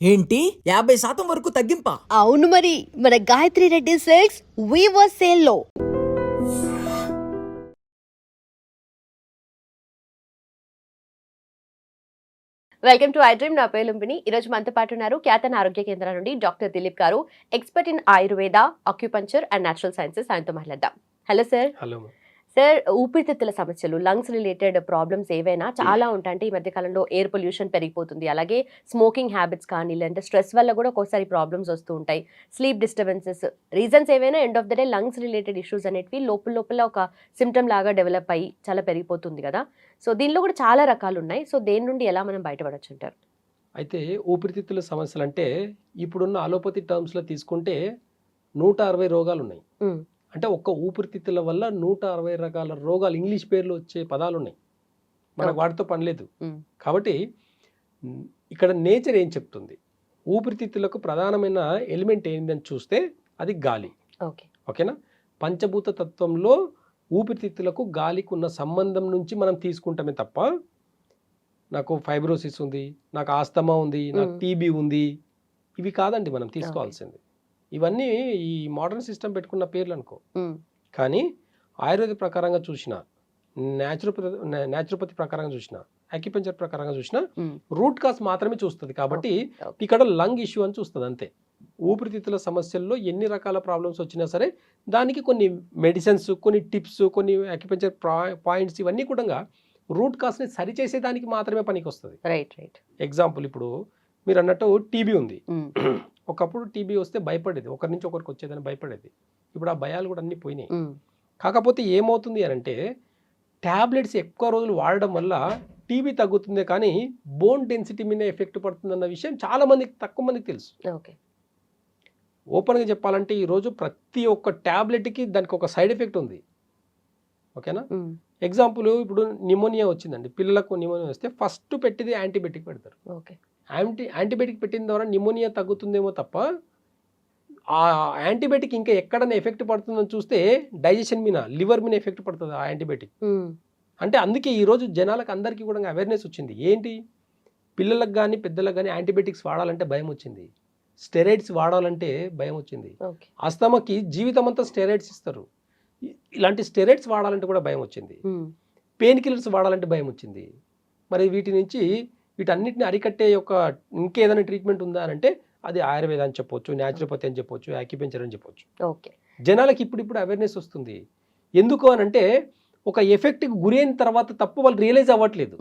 ఏంటి 50% వరకు తగ్గింపా? అవును మరి మన Gayatri Reddy silks weaver sale లో వెల్కమ్ టు ఐ డ్రీమ్. నా పేరు లుంబిని. ఈ రోజు మనతో పాటు ఉన్నారు ఖ్యాతన ఆరోగ్య కేంద్రం నుండి డాక్టర్ దిలీప్ గారు, expert in Ayurveda, acupuncture and natural sciences. ఆయనతో మాట్లాడదాం. Hello sir. హలో. సార్, ఊపిరితిత్తుల సమస్యలు, లంగ్స్ రిలేటెడ్ ప్రాబ్లమ్స్ ఏవైనా చాలా ఉంటాయి. అంటే ఈ మధ్య కాలంలో ఎయిర్ పొల్యూషన్ పెరిగిపోతుంది, అలాగే స్మోకింగ్ హ్యాబిట్స్ కానీ, లేదంటే స్ట్రెస్ వల్ల కూడా ఒక్కోసారి ప్రాబ్లమ్స్ వస్తూ ఉంటాయి, స్లీప్ డిస్టర్బెన్సెస్, రీజన్స్ ఏవైనా end of the day lungs related issues అనేవి లోపల ఒక సిమ్టమ్ లాగా డెవలప్ అయ్యి చాలా పెరిగిపోతుంది కదా. సో దీనిలో కూడా చాలా రకాలు ఉన్నాయి. సో దేని నుండి ఎలా మనం బయటపడవచ్చు అంటారు? అయితే ఊపిరితిత్తుల సమస్యలు అంటే ఇప్పుడున్న అలోపతి టర్మ్స్లో తీసుకుంటే 160 రోగాలు ఉన్నాయి. అంటే ఒక్క ఊపిరితిత్తుల వల్ల 160 రకాల రోగాలు, ఇంగ్లీష్ పేర్లు వచ్చే పదాలు ఉన్నాయి. మనకు వాటితో పని లేదు. కాబట్టి ఇక్కడ నేచర్ ఏం చెప్తుంది, ఊపిరితిత్తులకు ప్రధానమైన ఎలిమెంట్ ఏంటని చూస్తే అది గాలి. ఓకేనా? పంచభూత తత్వంలో ఊపిరితిత్తులకు గాలికి ఉన్న సంబంధం నుంచి మనం తీసుకుంటామే తప్ప, నాకు ఫైబ్రోసిస్ ఉంది, నాకు ఆస్తమా ఉంది, నాకు టీబీ ఉంది, ఇవి కాదండి మనం తీసుకోవాల్సింది. ఇవన్నీ ఈ మోడర్న్ సిస్టమ్ పెట్టుకున్న పేర్లు అనుకో. కానీ ఆయుర్వేద ప్రకారంగా చూసిన, న్యాచురోపతి ప్రకారంగా చూసిన, అక్యుపంచర్ ప్రకారంగా చూసిన రూట్ కాజ్ మాత్రమే చూస్తుంది. కాబట్టి ఇక్కడ లంగ్ ఇష్యూ అని చూస్తుంది అంతే. ఊపిరితిత్తుల సమస్యల్లో ఎన్ని రకాల ప్రాబ్లమ్స్ వచ్చినా సరే దానికి కొన్ని మెడిసిన్స్, కొన్ని టిప్స్, కొన్ని అక్యుపంచర్ పాయింట్స్, ఇవన్నీ కూడా రూట్ కాజ్ని సరిచేసేదానికి మాత్రమే పనికి వస్తుంది. ఎగ్జాంపుల్, ఇప్పుడు మీరు అన్నట్టు టీబీ ఉంది. ఒకప్పుడు టీబీ వస్తే భయపడేది, ఒకరి నుంచి ఒకరికి వచ్చేదని భయపడేది. ఇప్పుడు ఆ భయాలు కూడా అన్నీ పోయినాయి. కాకపోతే ఏమవుతుంది అని అంటే, ట్యాబ్లెట్స్ ఎక్కువ రోజులు వాడడం వల్ల టీబీ తగ్గుతుంది, కానీ బోన్ డెన్సిటీ మీద ఎఫెక్ట్ పడుతుందన్న విషయం చాలా మందికి, తక్కువ మందికి తెలుసు. ఓపెన్గా చెప్పాలంటే ఈరోజు ప్రతి ఒక్క ట్యాబ్లెట్కి దానికి ఒక సైడ్ ఎఫెక్ట్ ఉంది. ఓకేనా? ఎగ్జాంపుల్, ఇప్పుడు నిమోనియా వచ్చిందండి, పిల్లలకు నిమోనియా వస్తే ఫస్ట్ పెట్టింది యాంటీబయాటిక్ పెడతారు. యాంటీబయాటిక్ పెట్టిన ద్వారా నిమోనియా తగ్గుతుందేమో తప్ప, ఆ యాంటీబయాటిక్ ఇంకా ఎక్కడైనా ఎఫెక్ట్ పడుతుందని చూస్తే డైజెషన్ మీద, లివర్ మీద ఎఫెక్ట్ పడుతుంది ఆ యాంటీబయాటిక్. అంటే అందుకే ఈరోజు జనాలకు అందరికీ కూడా అవేర్నెస్ వచ్చింది. ఏంటి, పిల్లలకు కానీ పెద్దలకు కానీ యాంటీబయాటిక్స్ వాడాలంటే భయం వచ్చింది, స్టెరాయిడ్స్ వాడాలంటే భయం వచ్చింది, అస్తమాకి జీవితం అంతా స్టెరాయిడ్స్ ఇస్తారు, ఇలాంటి స్టెరాయిడ్స్ వాడాలంటే కూడా భయం వచ్చింది, పెయిన్ కిల్లర్స్ వాడాలంటే భయం వచ్చింది. మరి వీటి నుంచి, వీటన్నిటిని అరికట్టే ఒక ఇంకేదైనా ట్రీట్మెంట్ ఉందా అని అంటే అది ఆయుర్వేద అని చెప్పొచ్చు, న్యాచురోపతి అని చెప్పొచ్చు, యాక్యుపెంచర్ అని చెప్పొచ్చు. జనాలకి ఇప్పుడు అవేర్నెస్ వస్తుంది. ఎందుకు అని అంటే, ఒక ఎఫెక్ట్కి గురైన తర్వాత తప్ప వాళ్ళు రియలైజ్ అవ్వట్లేదు.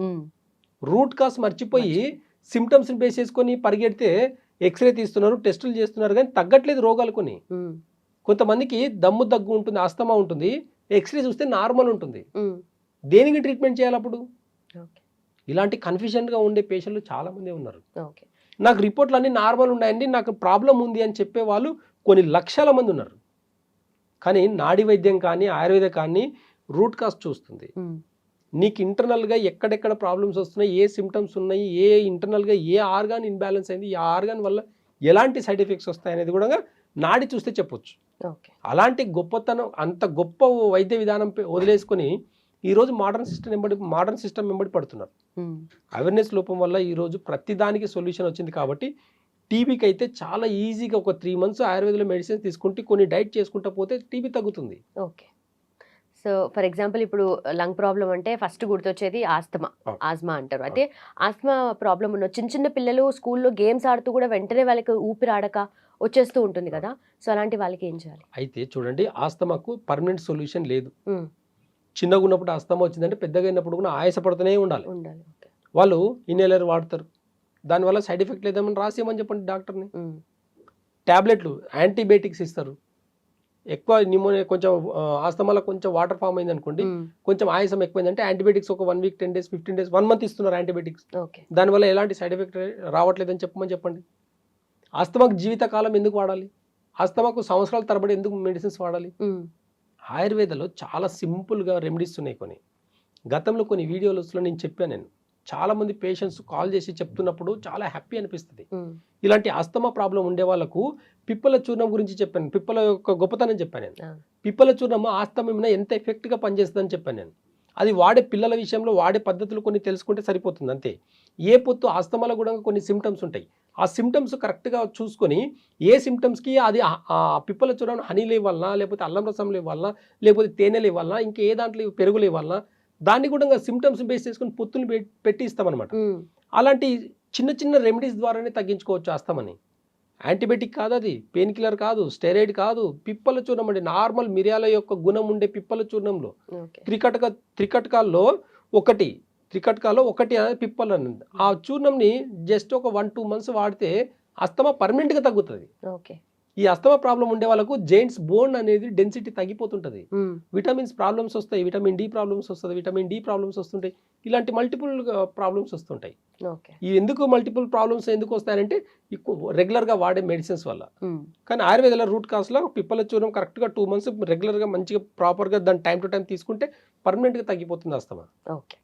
రూట్ కాజ్ మర్చిపోయి సిమ్టమ్స్ని బేస్ చేసుకొని పరిగెడితే ఎక్స్రే తీస్తున్నారు, టెస్టులు చేస్తున్నారు, కానీ తగ్గట్లేదు రోగాలు కొన్ని. కొంతమందికి దమ్ము దగ్గు ఉంటుంది, ఆస్తమా ఉంటుంది, ఎక్స్రే చూస్తే నార్మల్ ఉంటుంది. దేనికి ట్రీట్మెంట్ చేయాలి అప్పుడు? ఇలాంటి కన్ఫ్యూజన్గా ఉండే పేషెంట్లు చాలామంది ఉన్నారు. నాకు రిపోర్ట్లు అన్నీ నార్మల్ ఉన్నాయండి, నాకు ప్రాబ్లం ఉంది అని చెప్పే వాళ్ళు కొన్ని లక్షల మంది ఉన్నారు. కానీ నాడి వైద్యం కానీ ఆయుర్వేద కానీ రూట్ కాజ్ చూస్తుంది. నీకు ఇంటర్నల్గా ఎక్కడెక్కడ ప్రాబ్లమ్స్ వస్తున్నాయి, ఏ సిమ్టమ్స్ ఉన్నాయి, ఏ ఇంటర్నల్గా ఏ ఆర్గాన్ ఇన్బ్యాలెన్స్ అయింది, ఈ ఆర్గాన్ వల్ల ఎలాంటి సైడ్ ఎఫెక్ట్స్ వస్తాయి అనేది కూడా నాడి చూస్తే చెప్పొచ్చు. అలాంటి గొప్పతనం, అంత గొప్ప వైద్య విధానం వదిలేసుకొని ఈరోజు మోడర్న్ సిస్టమ్ వెంబడి పడుతున్నారు. అవేర్నెస్ లోపం వల్ల ఈరోజు ప్రతిదానికి సొల్యూషన్ వచ్చింది. కాబట్టి టీబీకి అయితే చాలా ఈజీగా ఒక 3 months ఆయుర్వేదంలో మెడిసిన్స్ తీసుకుంటే, కొన్ని డైట్ చేసుకుంటా పోతే టీబీ తగ్గుతుంది. సో ఫర్ ఎగ్జాంపుల్, ఇప్పుడు లంగ్ ప్రాబ్లం అంటే ఫస్ట్ గుర్తొచ్చేది ఆస్మా అంటారు. అయితే ఆస్మా ప్రాబ్లం ఉన్న చిన్న పిల్లలు స్కూల్లో గేమ్స్ ఆడుతూ కూడా వెంటనే వాళ్ళకి ఊపిరి ఆడక వచ్చేస్తూ ఉంటుంది కదా. సో అలాంటి వాళ్ళకి ఏం చేయాలి? అయితే చూడండి, ఆస్తమాకు పర్మనెంట్ సొల్యూషన్ లేదు. చిన్నగా ఉన్నప్పుడు ఆస్తమా వచ్చిందంటే పెద్దగా అయినప్పుడు కూడా ఆయాసపడుతూనే ఉండాలి. వాళ్ళు ఇన్హేలర్ వాడతారు, దానివల్ల సైడ్ ఎఫెక్ట్ లేదేమని రాసేయమని చెప్పండి డాక్టర్ని. ట్యాబ్లెట్లు, యాంటీబయాటిక్స్ ఇస్తారు. ఎక్కువ నిమోనియా, కొంచెం ఆస్తమాలో కొంచెం వాటర్ ఫామ్ అయింది అనుకోండి, కొంచెం ఆయాసం ఎక్కువైందంటే యాంటీబయాటిక్స్ ఒక 1 week 10 days 15 days 1 month ఇస్తున్నారు యాంటీబయాటిక్స్. దానివల్ల ఎలాంటి సైడ్ ఎఫెక్ట్ రావట్లేదని చెప్పండి. ఆస్తమాకు జీవితకాలం ఎందుకు వాడాలి? ఆస్తమాకు సంవత్సరాల తరబడి ఎందుకు మెడిసిన్స్ వాడాలి? ఆయుర్వేదలో చాలా సింపుల్గా రెమెడీస్ ఉన్నాయి. కొన్ని గతంలో కొన్ని వీడియోస్లో నేను చెప్పాను. చాలామంది పేషెంట్స్ కాల్ చేసి చెప్తున్నప్పుడు చాలా హ్యాపీ అనిపిస్తుంది. ఇలాంటి ఆస్తమా ప్రాబ్లం ఉండే వాళ్ళకు పిప్పల చూర్ణం గురించి చెప్పాను, పిప్పల యొక్క గొప్పతనం చెప్పాను నేను. పిప్పల చూర్ణము ఆస్తమా మీద ఎంత ఎఫెక్ట్గా పనిచేస్తుందని చెప్పాను నేను. అది వాడే పిల్లల విషయంలో వాడే పద్ధతులు కొన్ని తెలుసుకుంటే సరిపోతుంది అంతే. ఏ పొత్తు ఆస్తమాలో కూడా కొన్ని సిమ్టమ్స్ ఉంటాయి, ఆ సిమ్టమ్స్ కరెక్ట్గా చూసుకొని ఏ సిమ్టమ్స్కి అది ఆ పిప్పల చూడడం హనీలు ఇవ్వాలన్నా, లేకపోతే అల్లం రసంలో ఇవ్వాలన్నా, లేకపోతే తేనెలు ఇవ్వాలన్నా, ఇంకా ఏ దాంట్లో పెరుగులు ఇవ్వాలన్నా, దాన్ని కూడా సిమ్టమ్స్ బేస్ చేసుకొని పొత్తులు పెట్టి ఇస్తామన్నమాట. అలాంటి చిన్న చిన్న రెమెడీస్ ద్వారానే తగ్గించుకోవచ్చు ఆస్తమాని. యాంటీబయాటిక్ కాదు, అది పెయిన్ కిల్లర్ కాదు, స్టెరాయిడ్ కాదు, పిప్పల చూర్ణం అండి. నార్మల్ మిరియాల యొక్క గుణం ఉండే పిప్పల చూర్ణంలో త్రికటకాల్లో ఒకటి అనేది పిప్పలు అనేది. ఆ చూర్ణంని జస్ట్ ఒక 1-2 months వాడితే అస్తమా పర్మనెంట్గా తగ్గుతుంది. ఈ అస్తమా ప్రాబ్లం ఉండే వాళ్ళకు జెయింట్స్ బోన్ అనేది డెన్సిటీ తగ్గిపోతుంటుంది. విటమిన్స్ ప్రాబ్లమ్స్ వస్తాయి, విటమిన్ డి ప్రాబ్లమ్స్ వస్తుంది, విటమిన్ డి ప్రాబ్లమ్స్ వస్తుంటాయి. ఇలాంటి మల్టిపుల్ ప్రాబ్లమ్స్ వస్తుంటాయి. ఈ ఎందుకు మల్టిపుల్ ప్రాబ్లమ్స్ ఎందుకు వస్తాయంటే రెగ్యులర్గా వాడే మెడిసిన్స్ వల్ల. కానీ ఆయుర్వేదాల రూట్ కాస్లో పిప్పల చూర్ణం కరెక్ట్గా 2 months రెగ్యులర్గా మంచిగా ప్రాపర్గా దాన్ని టైం టు టైం తీసుకుంటే పర్మనెంట్గా తగ్గిపోతుంది అస్తమా. ఓకే.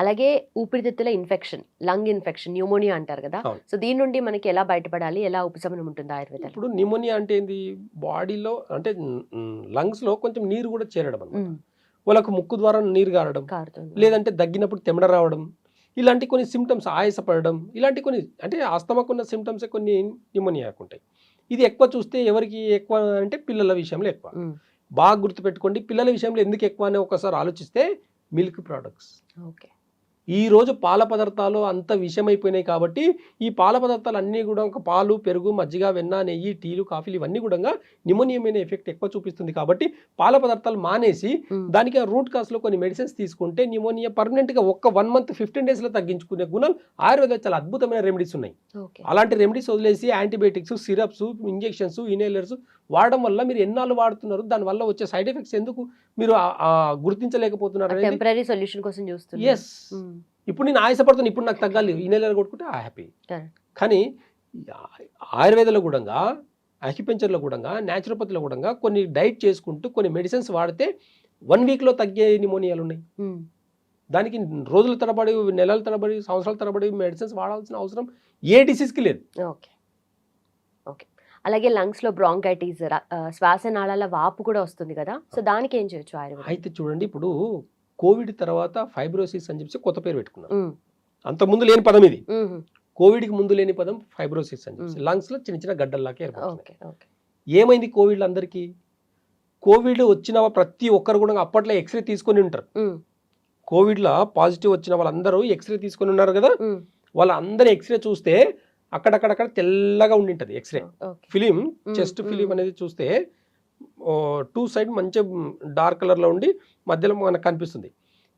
అలాగే ఊపిరితిత్తుల ఇన్ఫెక్షన్, లంగ్ ఇన్ఫెక్షన్, న్యూమోనియా అంటారు కదా, సో దీని నుండి మనకి ఎలా బయటపడాలి, ఎలా ఉపశమనం ఉంటుంది ఆయుర్వేదం? ఇప్పుడు న్యూమోనియా అంటే ఏంది, బాడీలో అంటే లంగ్స్లో కొంచెం నీరు కూడా చేరడం అన్నమాట. వాళ్ళకు ముక్కు ద్వారా నీరు కారడం, లేదంటే దగ్గినప్పుడు తెమడ రావడం, ఇలాంటి కొన్ని సిమ్టమ్స్, ఆయాసపడడం, ఇలాంటి కొన్ని అంటే ఆస్తమాకున్న సిమ్టమ్స్ కొన్ని న్యూమోనియాకు ఉంటాయి. ఇది ఎక్కువ చూస్తే ఎవరికి ఎక్కువ అంటే పిల్లల విషయంలో ఎక్కువ. బాగా గుర్తుపెట్టుకోండి, పిల్లల విషయంలో ఎందుకు ఎక్కువ అని ఒకసారి ఆలోచిస్తే మిల్క్ ప్రోడక్ట్స్. ఓకే. ఈరోజు పాల పదార్థాలు అంత విషమైపోయినాయి కాబట్టి ఈ పాల పదార్థాలు అన్నీ కూడా ఒక పాలు, పెరుగు, మజ్జిగ, వెన్న, నెయ్యి, టీలు, కాఫీలు ఇవన్నీ కూడా న్యూమోనియా మీద ఎఫెక్ట్ ఎక్కువ చూపిస్తుంది. కాబట్టి పాల పదార్థాలు మానేసి దానికి రూట్ కాస్లో కొన్ని మెడిసిన్స్ తీసుకుంటే న్యూమోనియా పర్మనెంట్గా 1 month 15 daysలో తగ్గించుకునే గుణాలు ఆయుర్వేద చాలా అద్భుతమైన రెమెడీస్ ఉన్నాయి. అలాంటి రెమెడీస్ వదిలేసి యాంటీబయాటిక్స్, సిరప్స్, ఇంజెక్షన్స్, ఇన్హేలర్స్ వాడడం వల్ల మీరు ఎన్నాళ్ళు వాడుతున్నారు, దానివల్ల వచ్చే సైడ్ ఎఫెక్ట్స్ ఎందుకు మీరు గుర్తించలేకపోతున్నారు? టెంపరరీ సొల్యూషన్ కోసం చూస్తున్నారు. ఎస్. ఇప్పుడు నేను ఆయాసపడుతున్నాను, ఇప్పుడు నాకు తగ్గాలి, ఈ నెలలో కొట్టుకుంటే హ్యాపీ. కానీ ఆయుర్వేదంలో కూడా, అక్యుపెంచర్లో కూడా, న్యాచురోపతిలో కూడా కొన్ని డైట్ చేసుకుంటూ కొన్ని మెడిసిన్స్ వాడితే 1 weekలో తగ్గే న్యూమోనియాలు ఉన్నాయి. దానికి రోజుల తరబడి, నెలల తరబడి, సంవత్సరాల తరబడి మెడిసిన్స్ వాడాల్సిన అవసరం ఏ డిసీజ్కి లేదు. ఓకే. ఓకే. అలాగే లంగ్స్లో బ్రాంకైటిస్, శ్వాసనాళాల వాపు కూడా వస్తుంది కదా, సో దానికి ఏం చేయొచ్చు ఆయుర్వేదం? అయితే చూడండి, ఇప్పుడు కోవిడ్ తర్వాత ఫైబ్రోసిస్ అని చెప్పి కొత్త పేరు పెట్టుకున్నారు. అంత ముందు లేని పదం ఇది. కోవిడ్కి ముందు లేని పదం ఫైబ్రోసిస్ అని చెప్పి లంగ్స్లో చిన్న చిన్న గడ్డల్లాకే ఏర్పడుతుంది. ఏమైంది కోవిడ్లో అందరికీ? కోవిడ్ వచ్చిన ప్రతి ఒక్కరు కూడా అప్పట్లో ఎక్స్రే తీసుకొని ఉంటారు. కోవిడ్లో పాజిటివ్ వచ్చిన వాళ్ళందరూ ఎక్స్రే తీసుకొని ఉన్నారు కదా, వాళ్ళందరూ ఎక్స్రే చూస్తే అక్కడక్కడక్కడ తెల్లగా ఉండింటది. ఎక్స్రే ఫిలిం, చెస్ట్ ఫిలిం అనేది చూస్తే 2 side మంచి డార్క్ కలర్లో ఉండి మధ్యలో మనకు కనిపిస్తుంది.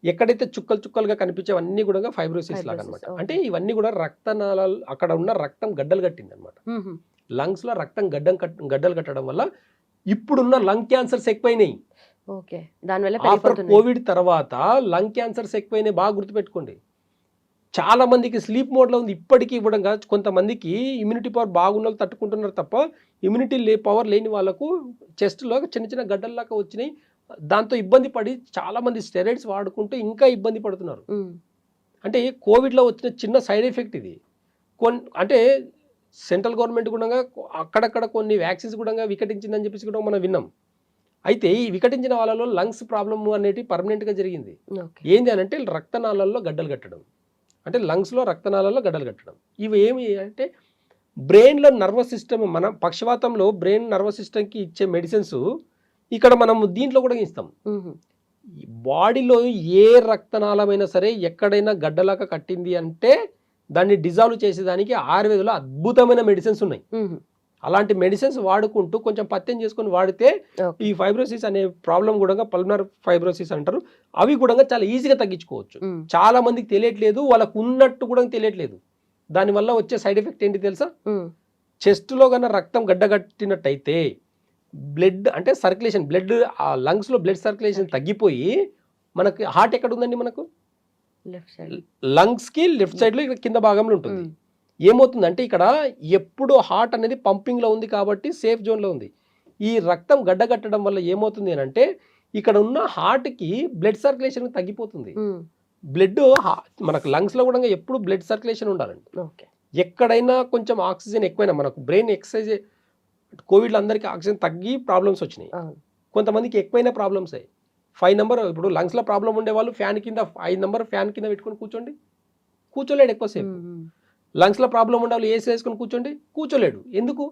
ఎక్కడైతే చుక్కలు చుక్కలుగా కనిపించేవన్నీ కూడా ఫైబ్రోసిస్ లాగా అనమాట. అంటే ఇవన్నీ కూడా రక్తనాళాలు, అక్కడ ఉన్న రక్తం గడ్డలు కట్టింది అనమాట. లంగ్స్లో రక్తం గడ్డలు కట్టడం వల్ల ఇప్పుడున్న లంగ్ క్యాన్సర్స్ ఎక్కువైనాయి. ఆఫ్టర్ కోవిడ్ తర్వాత లంగ్ క్యాన్సర్స్ ఎక్కువైనాయి. బాగా గుర్తుపెట్టుకోండి. చాలా మందికి స్లీప్ మోడ్లో ఉంది ఇప్పటికీ ఇవ్వడంగా. కొంతమందికి ఇమ్యూనిటీ పవర్ బాగున్న వాళ్ళు తట్టుకుంటున్నారు తప్ప ఇమ్యూనిటీ పవర్ లేని వాళ్ళకు చెస్ట్లో చిన్న చిన్న గడ్డల్లాగా వచ్చినాయి. దాంతో ఇబ్బంది పడి చాలామంది స్టెరాయిడ్స్ వాడుకుంటూ ఇంకా ఇబ్బంది పడుతున్నారు. అంటే కోవిడ్లో వచ్చిన చిన్న సైడ్ ఎఫెక్ట్ ఇది. అంటే సెంట్రల్ గవర్నమెంట్ కూడా అక్కడక్కడ కొన్ని వ్యాక్సిన్స్ కూడా వికటించిందని చెప్పేసి కూడా మనం విన్నాం. అయితే ఈ వికటించిన వాళ్ళలో లంగ్స్ ప్రాబ్లమ్ అనేది పర్మనెంట్గా జరిగింది. ఏంది అని అంటే రక్తనాళాల్లో గడ్డలు కట్టడం, అంటే లంగ్స్లో రక్తనాళాల్లో గడ్డలు కట్టడం. ఇవి ఏమి అంటే బ్రెయిన్లో నర్వస్ సిస్టమ్, మన పక్షవాతంలో బ్రెయిన్ నర్వస్ సిస్టమ్కి ఇచ్చే మెడిసిన్స్ ఇక్కడ మనం దీంట్లో కూడా ఇస్తాం. బాడీలో ఏ రక్తనాళమైనా సరే ఎక్కడైనా గడ్డలాగా కట్టింది అంటే దాన్ని డిజాల్వ్ చేసేదానికి ఆయుర్వేదంలో అద్భుతమైన మెడిసిన్స్ ఉన్నాయి. అలాంటి మెడిసిన్స్ వాడుకుంటూ కొంచెం పత్యం చేసుకొని వాడితే ఈ ఫైబ్రోసిస్ అనే ప్రాబ్లం కూడా, పల్మనర్ ఫైబ్రోసిస్ అంటారు, అవి కూడా చాలా ఈజీగా తగ్గించుకోవచ్చు. చాలా మందికి తెలియట్లేదు, వాళ్ళకు ఉన్నట్టు కూడా తెలియట్లేదు. దానివల్ల వచ్చే సైడ్ ఎఫెక్ట్ ఏంటి తెలుసా? చెస్ట్లో కన్నా రక్తం గడ్డగట్టినట్టయితే బ్లడ్ అంటే సర్క్యులేషన్, బ్లడ్ లంగ్స్లో బ్లడ్ సర్క్యులేషన్ తగ్గిపోయి మనకి హార్ట్ ఎక్కడ ఉందండి? మనకు లంగ్స్కి లెఫ్ట్ సైడ్లో ఇక్కడ కింద భాగంలో ఉంటుంది. ఏమవుతుందంటే ఇక్కడ ఎప్పుడు హార్ట్ అనేది పంపింగ్లో ఉంది కాబట్టి సేఫ్ జోన్లో ఉంది. ఈ రక్తం గడ్డగట్టడం వల్ల ఏమవుతుంది అని అంటే ఇక్కడ ఉన్న హార్ట్కి బ్లడ్ సర్క్యులేషన్ తగ్గిపోతుంది. బ్లడ్ మనకు లంగ్స్లో కూడా ఎప్పుడు బ్లడ్ సర్క్యులేషన్ ఉండాలండి. ఎక్కడైనా కొంచెం ఆక్సిజన్ ఎక్కువైనా, మనకు బ్రెయిన్ ఎక్సర్సైజ్, కోవిడ్లో అందరికీ ఆక్సిజన్ తగ్గి ప్రాబ్లమ్స్ వచ్చినాయి. కొంతమందికి ఎక్కువైనా ప్రాబ్లమ్స్ అయ్యాయి. 5 number ఇప్పుడు లంగ్స్లో ప్రాబ్లం ఉండేవాళ్ళు ఫ్యాన్ కింద 5 number ఫ్యాన్ కింద పెట్టుకొని కూర్చోండి, కూర్చోలేడు ఎక్కువసేపు. లంగ్స్లో ప్రాబ్లం ఉండాలి, ఏసీ వేసుకొని కూర్చోండి, కూర్చోలేడు. ఎందుకు?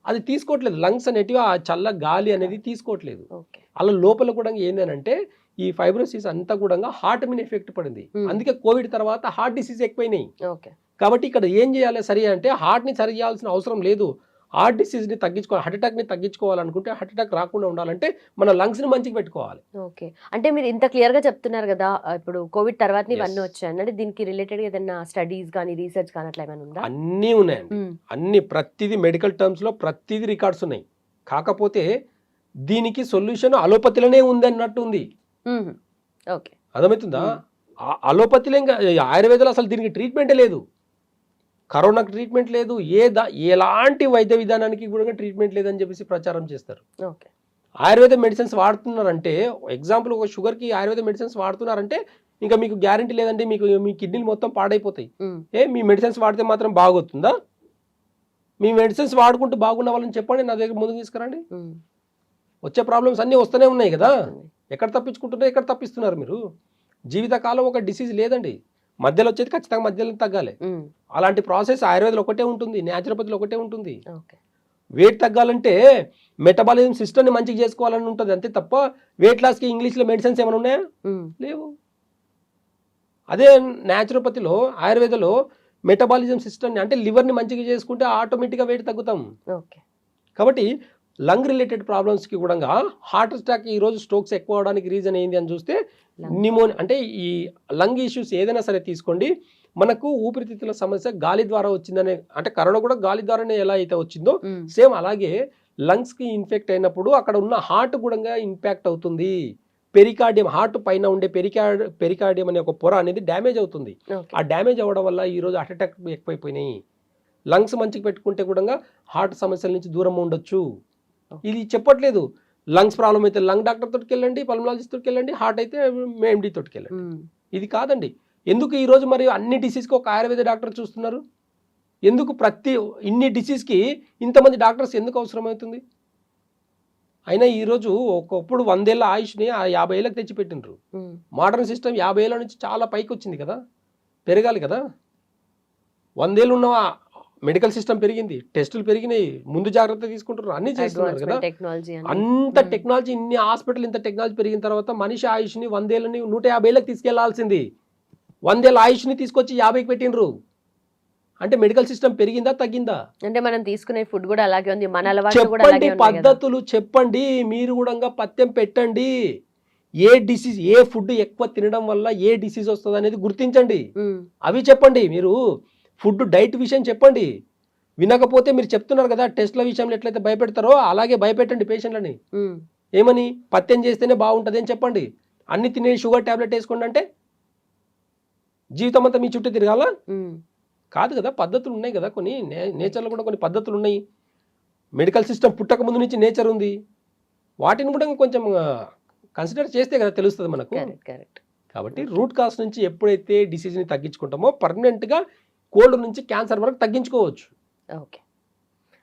అది తీసుకోవట్లేదు. లంగ్స్ అనేటివి ఆ చల్ల గాలి అనేది తీసుకోవట్లేదు. ఓకే. అలా లోపల కూడా ఏంటంటే ఈ ఫైబ్రోసిస్ అంతా కూడా హార్ట్ మీద ఎఫెక్ట్ పడింది. అందుకే కోవిడ్ తర్వాత హార్ట్ డిసీజ్ ఎక్కువైనాయి. ఓకే. కాబట్టి ఇక్కడ ఏం చేయాలి సరి అంటే హార్ట్ని సరి చేయాల్సిన అవసరం లేదు. హార్ట్ డిసీజ్ని తగ్గించుకోవాలి, హార్ట్ అటాక్ని తగ్గించుకోవాలనుకుంటే, హార్ట్ అటాక్ రాకుండా ఉండాలంటే మన లంగ్స్ని మంచిగా పెట్టుకోవాలి. ఓకే. అంటే మీరు ఇంత క్లియర్గా చెప్తున్నారు కదా, ఇప్పుడు కోవిడ్ తర్వాత ఇవన్నీ వచ్చాయి అంటే దీనికి రిలేటెడ్ ఏదైనా స్టడీస్ కానీ రీసెర్చ్ కానీ అట్లా ఏమైనా ఉందా? అన్నీ ఉన్నాయండి. అన్ని ప్రతిదీ మెడికల్ టర్మ్స్లో ప్రతిదీ రికార్డ్స్ ఉన్నాయి. కాకపోతే దీనికి సొల్యూషన్ అలోపతిలోనే ఉంది అన్నట్టు ఉంది. ఓకే. అర్థమవుతుందా? అలోపతిలో ఇంకా ఆయుర్వేదంలో అసలు దీనికి ట్రీట్మెంటే లేదు. కరోనాకి ట్రీట్మెంట్ లేదు, ఎలాంటి వైద్య విధానానికి కూడా ట్రీట్మెంట్ లేదని చెప్పేసి ప్రచారం చేస్తారు. ఓకే. ఆయుర్వేద మెడిసిన్స్ వాడుతున్నారంటే, ఎగ్జాంపుల్ ఒక షుగర్కి ఆయుర్వేద మెడిసిన్స్ వాడుతున్నారంటే ఇంకా మీకు గ్యారంటీ లేదండి, మీ కిడ్నీలు మొత్తం పాడైపోతాయి. మీ మెడిసిన్స్ వాడితే మాత్రం బాగవుతుందా? మీ మెడిసిన్స్ వాడుకుంటూ బాగున్న వాళ్ళని చెప్పండి, నా దగ్గర ముందుకు తీసుకురండి. వచ్చే ప్రాబ్లమ్స్ అన్నీ వస్తూనే ఉన్నాయి కదా. ఎక్కడ తప్పించుకుంటున్నారు, ఎక్కడ తప్పిస్తున్నారు మీరు? జీవితకాలం ఒక డిసీజ్ లేదండి, మధ్యలో వచ్చేది ఖచ్చితంగా మధ్యలో తగ్గాలి. అలాంటి ప్రాసెస్ ఆయుర్వేదంలో ఒకటే ఉంటుంది, న్యాచురోపతిలో ఒకటే ఉంటుంది. వెయిట్ తగ్గాలంటే మెటబాలిజం సిస్టమ్ని మంచిగా చేసుకోవాలని ఉంటుంది అంతే తప్ప వెయిట్ లాస్కి ఇంగ్లీష్లో మెడిసిన్స్ ఏమైనా ఉన్నాయా? లేవు. అదే న్యాచురోపతిలో ఆయుర్వేదంలో మెటబాలిజం సిస్టమ్ని అంటే లివర్ని మంచిగా చేసుకుంటే ఆటోమేటిక్గా వెయిట్ తగ్గుతాం. కాబట్టి లంగ్ రిలేటెడ్ ప్రాబ్లమ్స్కి కూడా హార్ట్ అటాక్, ఈరోజు స్ట్రోక్స్ ఎక్కువ అవడానికి రీజన్ ఏంది అని చూస్తే నిమోనియా. అంటే ఈ లంగ్ ఇష్యూస్ ఏదైనా సరే తీసుకోండి, మనకు ఊపిరితిత్తుల సమస్య గాలి ద్వారా వచ్చిందనే, అంటే కరోనా కూడా గాలి ద్వారానే ఎలా అయితే వచ్చిందో సేమ్ అలాగే లంగ్స్కి ఇన్ఫెక్ట్ అయినప్పుడు అక్కడ ఉన్న హార్ట్ కూడా ఇంపాక్ట్ అవుతుంది. పెరికార్డియం, హార్ట్ పైన ఉండే పెరికార్డియం అనే ఒక పొర అనేది డ్యామేజ్ అవుతుంది. ఆ డ్యామేజ్ అవ్వడం వల్ల ఈరోజు హార్ట్ అటాక్ ఎక్కువైపోయినాయి. లంగ్స్ మంచిగా పెట్టుకుంటే కూడా హార్ట్ సమస్యల నుంచి దూరం ఉండొచ్చు. ఇది చెప్పట్లేదు. లంగ్స్ ప్రాబ్లం అయితే లంగ్ డాక్టర్ తోటికి వెళ్ళండి, పల్మనాలజిస్ట్ తోటికి వెళ్ళండి, హార్ట్ అయితే ఎండి తోటికి వెళ్ళండి. ఇది కాదండి. ఎందుకు ఈరోజు మరి అన్ని డిసీజ్కి ఒక ఆయుర్వేద డాక్టర్ చూస్తున్నారు? ఎందుకు ఇన్ని డిసీజ్కి ఇంతమంది డాక్టర్స్ ఎందుకు అవసరమవుతుంది? అయినా ఈరోజు ఒకప్పుడు 100 ఏళ్ళ ఆయుష్ని 50 ఏళ్ళకి తెచ్చిపెట్టినరు. మోడర్న్ సిస్టమ్ 50 ఏళ్ళ నుంచి చాలా పైకి వచ్చింది కదా, పెరగాలి కదా. 100 ఏళ్ళు ఉన్న మెడికల్ సిస్టమ్ పెరిగింది, టెస్టులు పెరిగినాయి, ముందు జాగ్రత్త తీసుకుంటున్నారు, అన్ని చేస్తున్నారు కదా. అంత టెక్నాలజీ, ఇన్ని హాస్పిటల్, ఇంత టెక్నాలజీ పెరిగిన తర్వాత మనిషి ఆయుష్ని 100 ఏళ్ళని 150 ఏళ్ళకి తీసుకెళ్లాల్సింది 100 ఏళ్ళ ఆయుష్ని తీసుకొచ్చి 50కి పెట్టినరు. అంటే మెడికల్ సిస్టమ్ పెరిగిందా తగ్గిందా? అంటే మనం తీసుకునే ఫుడ్ కూడా అలాగే ఉంది, మన అలవాట్లు కూడా అలాగే ఉన్నాయి. పద్ధతులు చెప్పండి, మీరు కూడా పథ్యం పెట్టండి. ఏ డిసీజ్, ఏ ఫుడ్ ఎక్కువ తినడం వల్ల ఏ డిసీజ్ వస్తుంది అనేది గుర్తించండి, అవి చెప్పండి. మీరు ఫుడ్ డైట్ విషయం చెప్పండి. వినకపోతే మీరు చెప్తున్నారు కదా, టెస్ట్ల విషయంలో ఎట్లయితే భయపెడతారో అలాగే భయపెట్టండి పేషెంట్లని. ఏమని పథ్యం చేస్తేనే బాగుంటుంది అని చెప్పండి. అన్ని తినే షుగర్ టాబ్లెట్ వేసుకోండి అంటే జీవితం అంతా మీ చుట్టూ తిరగాల? కాదు కదా. పద్ధతులు ఉన్నాయి కదా, కొన్ని నేచర్లో కూడా కొన్ని పద్ధతులు ఉన్నాయి. మెడికల్ సిస్టమ్ పుట్టక ముందు నుంచి నేచర్ ఉంది, వాటిని కూడా కొంచెం కన్సిడర్ చేస్తే కదా తెలుస్తుంది మనకు. కాబట్టి రూట్ కాజ్ నుంచి ఎప్పుడైతే డిసీజ్ని తగ్గించుకుంటామో పర్మనెంట్గా కోల్డ్ నుంచి క్యాన్సర్ వరకు తగ్గించుకోవచ్చు. ఓకే.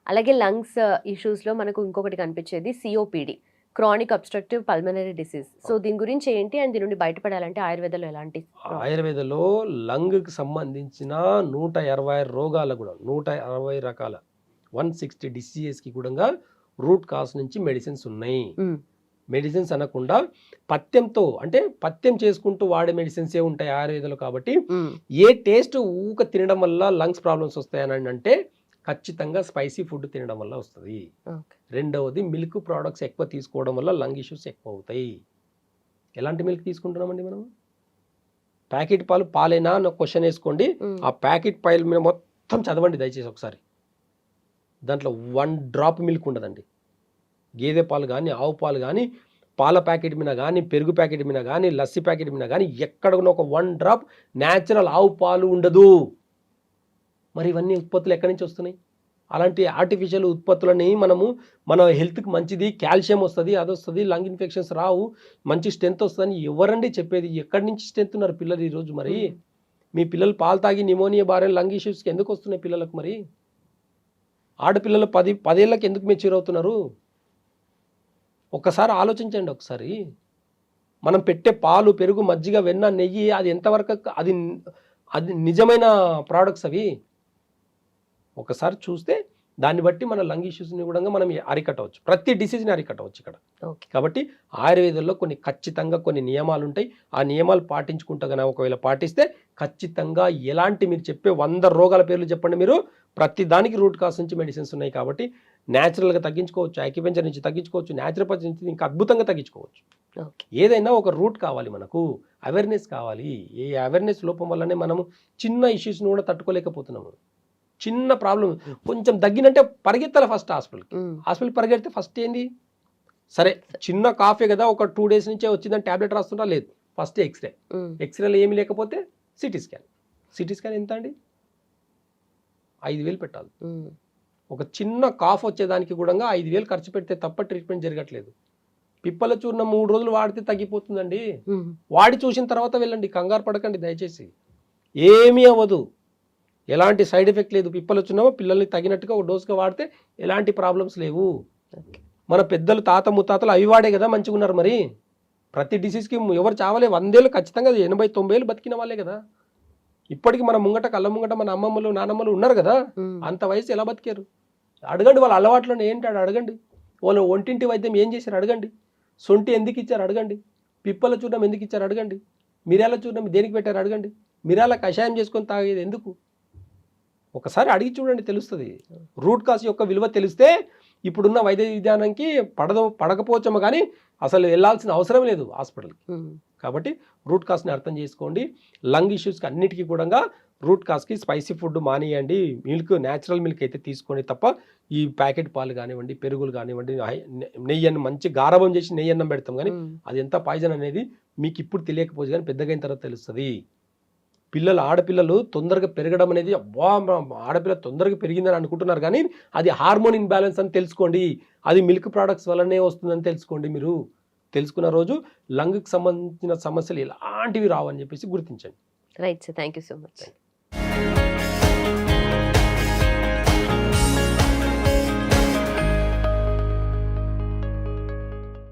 అలాగే లంగ్స్ ఇష్యూస్లో మనకు ఇంకొకటి కనిపించేది COPD, chronic obstructive pulmonary disease. So దీని గురించి ఏంటి అండ్ దీని నుండి బయటపడాలంటే ఆయుర్వేదంలో ఎలాంటి? ఆయుర్వేదంలో లంగ్కి సంబంధించిన 160 రోగాలు కూడా, 160 రకాల 160 డిసీజెస్కి కూడా రూట్ కాజ్ నుంచి మెడిసిన్స్ ఉన్నాయి. మెడిసిన్స్ అనకుండా పథ్యంతో, అంటే పథ్యం చేసుకుంటూ వాడే మెడిసిన్సే ఉంటాయి ఆయుర్వేదంలో. కాబట్టి ఏ టేస్ట్ ఊక తినడం వల్ల లంగ్స్ ప్రాబ్లమ్స్ వస్తాయని అంటే ఖచ్చితంగా స్పైసీ ఫుడ్ తినడం వల్ల వస్తుంది. రెండవది మిల్క్ ప్రోడక్ట్స్ ఎక్కువ తీసుకోవడం వల్ల లంగ్ ఇష్యూస్ ఎక్కువ అవుతాయి. ఎలాంటి మిల్క్ తీసుకుంటున్నామండి మనం? ప్యాకెట్ పాలేనా అని క్వశ్చన్ వేసుకోండి. ఆ ప్యాకెట్ పాలు మీద మొత్తం చదవండి దయచేసి ఒకసారి. దాంట్లో 1 డ్రాప్ మిల్క్ ఉండదండి. గేదె పాలు కానీ, ఆవు పాలు కానీ, పాల ప్యాకెట్ మీద కానీ, పెరుగు ప్యాకెట్ మీద కానీ, లస్సీ ప్యాకెట్ మీద కానీ ఎక్కడ ఒక 1 డ్రాప్ న్యాచురల్ ఆవు పాలు ఉండదు. మరి ఇవన్నీ ఉత్పత్తులు ఎక్కడి నుంచి వస్తున్నాయి? అలాంటి ఆర్టిఫిషియల్ ఉత్పత్తులని మన హెల్త్కి మంచిది, కాల్షియం వస్తుంది, అది వస్తుంది, లంగ్ ఇన్ఫెక్షన్స్ రావు, మంచి స్ట్రెంత్ వస్తుందని ఎవరండి చెప్పేది? ఎక్కడి నుంచి స్ట్రెంత్ ఉన్నారు పిల్లలు ఈరోజు? మరి మీ పిల్లలు పాలు తాగి నిమోనియా బారిన లంగ్ ఇష్యూస్కి ఎందుకు వస్తున్నాయి పిల్లలకు? మరి ఆడపిల్లలు 10 ఏళ్ళకి ఎందుకు మెచ్యూర్ అవుతున్నారు? ఒక్కసారి ఆలోచించండి. ఒకసారి మనం పెట్టే పాలు, పెరుగు, మజ్జిగ, వెన్న, నెయ్యి అది ఎంతవరకు అది నిజమైన ప్రోడక్ట్స్? అవి ఒకసారి చూస్తే దాన్ని బట్టి మన లంగ్ ఇష్యూస్ని కూడా మనం అరికట్టవచ్చు, ప్రతి డిసీజ్ని అరికట్టవచ్చు ఇక్కడ. ఓకే. కాబట్టి ఆయుర్వేదంలో ఖచ్చితంగా కొన్ని నియమాలు ఉంటాయి. ఆ నియమాలు పాటించుకుంటా కనుక ఒకవేళ పాటిస్తే ఖచ్చితంగా ఎలాంటి మీరు చెప్పే 100 రోగాల పేర్లు చెప్పండి మీరు, ప్రతి దానికి రూట్ కాస్ నుంచి మెడిసిన్స్ ఉన్నాయి. కాబట్టి న్యాచురల్గా తగ్గించుకోవచ్చు, యాక్యుపెంచర్ నుంచి తగ్గించుకోవచ్చు, న్యాచురోపతి నుంచి ఇంకా అద్భుతంగా తగ్గించుకోవచ్చు. ఓకే. ఏదైనా ఒక రూట్ కావాలి, మనకు అవేర్నెస్ కావాలి. ఏ అవేర్నెస్ లోపం వల్లనే మనము చిన్న ఇష్యూస్ని కూడా తట్టుకోలేకపోతున్నాము. చిన్న ప్రాబ్లం కొంచెం తగ్గినంటే పరిగెత్తాలి ఫస్ట్ హాస్పిటల్ పరిగెడితే ఫస్ట్ ఏంది, సరే చిన్న కాఫే కదా ఒక 2 days నుంచే వచ్చిందని ట్యాబ్లెట్ రాస్తుంటా, లేదు ఫస్ట్ ఎక్స్రేలో ఏమీ లేకపోతే సిటీ స్కాన్ ఎంత అండి, 5,000 పెట్టాలి. ఒక చిన్న కాఫ్ వచ్చేదానికి కూడా 5,000 ఖర్చు పెడితే తప్ప ట్రీట్మెంట్ జరగట్లేదు. పిప్పల చూర్ణం 3 రోజులు వాడితే తగ్గిపోతుందండి. వాడి చూసిన తర్వాత వెళ్ళండి, కంగారు పడకండి దయచేసి, ఏమీ అవ్వదు, ఎలాంటి సైడ్ ఎఫెక్ట్ లేదు. పిప్పలు వచ్చినామో పిల్లల్ని తగినట్టుగా ఒక డోస్గా వాడితే ఎలాంటి ప్రాబ్లమ్స్ లేవు. మన పెద్దలు తాత ముత్తాతలు అవి వాడే కదా మంచిగా ఉన్నారు. మరి ప్రతి డిసీజ్కి ఎవరు చావలే, 100 ఏళ్ళు ఖచ్చితంగా 80-90 ఏళ్ళు బతికిన వాళ్ళే కదా. ఇప్పటికి మన ముంగట కళ్ళ ముంగట మన అమ్మమ్మలు నానమ్మలు ఉన్నారు కదా, అంత వయసు ఎలా బతికారు అడగండి. వాళ్ళ అలవాట్లను ఏంటాడు అడగండి, వాళ్ళు ఒంటింటి వైద్యం ఏం చేశారు అడగండి, సొంటి ఎందుకు ఇచ్చారు అడగండి, పిప్పల చూడడం ఎందుకు ఇచ్చారు అడగండి, మిరియాల చూడడం దేనికి పెట్టారు అడగండి, మిరియాల కషాయం చేసుకొని తాగేది ఎందుకు, ఒకసారి అడిగి చూడండి తెలుస్తుంది. రూట్ కాస్ యొక్క విలువ తెలిస్తే ఇప్పుడున్న వైద్య విధానానికి పడకపోవచ్చేమో కానీ అసలు వెళ్ళాల్సిన అవసరం లేదు హాస్పిటల్కి. కాబట్టి రూట్ కాస్ని అర్థం చేసుకోండి. లంగ్ ఇష్యూస్కి అన్నిటికీ కూడా రూట్ కాస్కి స్పైసీ ఫుడ్ మానేయండి. న్యాచురల్ మిల్క్ అయితే తీసుకోండి తప్ప ఈ ప్యాకెట్ పాలు కానివ్వండి, పెరుగులు కానివ్వండి, నెయ్యి మంచి గారభం చేసి నెయ్యి అన్నం పెడతాం కానీ అది ఎంత పాయిజన్ అనేది మీకు ఇప్పుడు తెలియకపోవచ్చు కానీ పెద్దగైన తర్వాత తెలుస్తుంది. ఆడపిల్లలు తొందరగా పెరగడం అనేది ఆడపిల్ల తొందరగా పెరిగిందని అనుకుంటున్నారు కానీ అది హార్మోన్ ఇన్బ్యాలెన్స్ అని తెలుసుకోండి. అది మిల్క్ ప్రోడక్ట్స్ వల్లనే వస్తుందని తెలుసుకోండి. మీరు తెలుసుకున్న రోజు లంగ్కి సంబంధించిన సమస్యలు ఎలాంటివి రావని చెప్పేసి గుర్తించండి. Right sir, thank you so much.